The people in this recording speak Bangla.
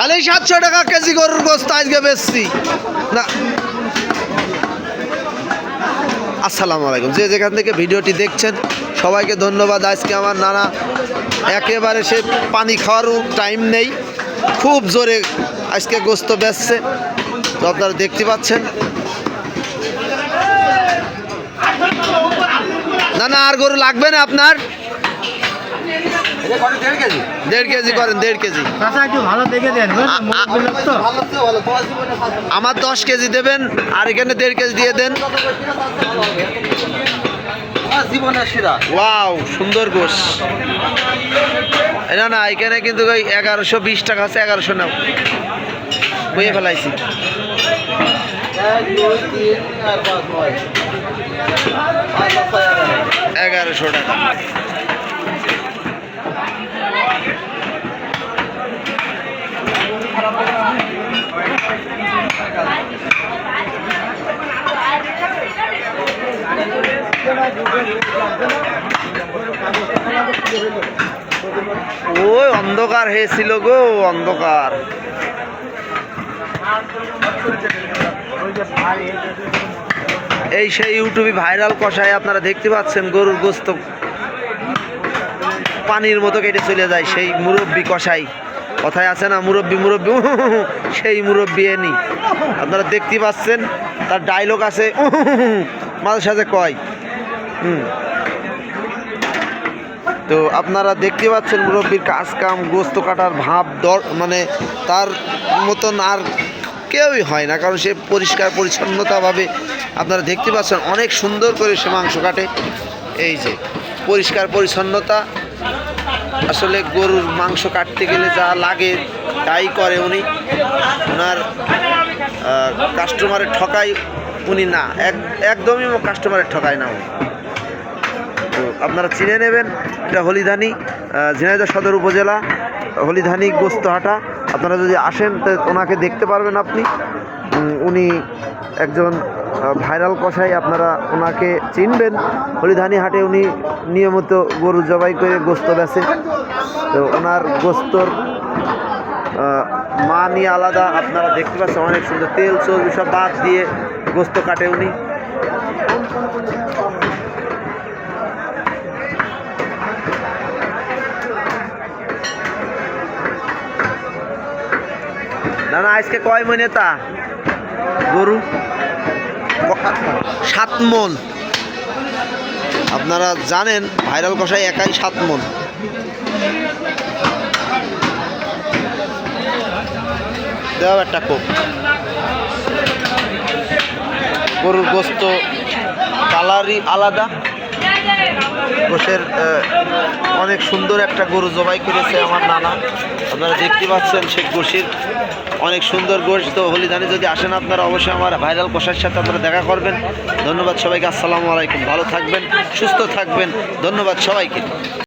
খালি 700 টাকা কেজি গরুর গোস্ত আজকে বেচছি না। আসসালামু আলাইকুম, যে যেখান থেকে ভিডিওটি দেখছেন সবাইকে ধন্যবাদ। আজকে আমার নানা একেবারে সে পানি খাওয়ারও টাইম নেই, খুব জোরে আজকে গোস্ত বেচছে, তো আপনারা দেখতে পাচ্ছেন। না না, আর গরু লাগবে না আপনার? 1.5 কেজি করেন, 1.5 কেজি। আমার 10 কেজি দেবেন, আর এখানে 1.5 কেজি দিয়ে দেন। ওয়াও, সুন্দর গোশ। না না, এখানে কিন্তু ওই 1120 টাকা আছে, 1100 নাও, বইয়ে ফেলাইছি। 1100 টাকা। ওই অন্ধকার হয়েছিল গো, অন্ধকার। এই সেই ইউটিউবে ভাইরাল কষায় আপনারা দেখতে পাচ্ছেন, গরুর গোস্ত পানির মতো কেটে চলে যায়, সেই মুরব্বি কষাই। কথায় আছে না, মুরব্বি মুরব্বি, সেই মুরব্বি এনি আপনারা দেখতে পাচ্ছেন। তার ডায়লগ আছে, মাঝে সাথে কয়। তো আপনারা দেখতে পাচ্ছেন মুরব্বির কাজ কাম, গোস্ত কাটার ভাব মানে তার মতন আর কেউই হয় না, কারণ সে পরিষ্কার পরিচ্ছন্নতাভাবে আপনারা দেখতে পাচ্ছেন, অনেক সুন্দর করে সে মাংস কাটে। এই যে পরিষ্কার পরিচ্ছন্নতা, আসলে গরুর মাংস কাটতে গেলে যা লাগে তাই করে উনি। ওনার কাস্টমারের ঠকাই উনি না, একদমই কাস্টমারের ঠকায় না উনি। তো আপনারা চিনে নেবেন, এটা হলিধানি, ঝিনাইদহ সদর উপজেলা, হলিধানি গোস্তহাটা। আপনারা যদি আসেন তো ওনাকে দেখতে পারবেন আপনি। উনি একজন ভাইরাল কষাই, আপনারা ওনাকে চিনবেন। হলিধানি হাটে উনি নিয়মিত গরু জবাই করে গোস্ত বেচে। তো ওনার গোস্তর মানই আলাদা, আপনারা দেখতে পাচ্ছেন, অনেক সুন্দর। তেল চর্বি সব বাদ দিয়ে গোস্ত কাটে উনি। না না, আজকে কয় মনে তা গরু? 7 মন। আপনারা জানেন ভাইরাল কষাই একাই 7 মন। দেওয়া একটা কোপ। গরুর গোস্ত কালারই আলাদা। গোশের অনেক সুন্দর একটা গরু জবাই করেছে আমার নানা, আপনারা দেখতে পাচ্ছেন। সেই গোশের অনেক সুন্দর গোশ। তো হলিধানি যদি আসেন আপনারা অবশ্যই আমার ভাইরাল কষার সাথে আপনারা দেখা করবেন। ধন্যবাদ সবাইকে, আসসালামু আলাইকুম। ভালো থাকবেন, সুস্থ থাকবেন, ধন্যবাদ সবাইকে।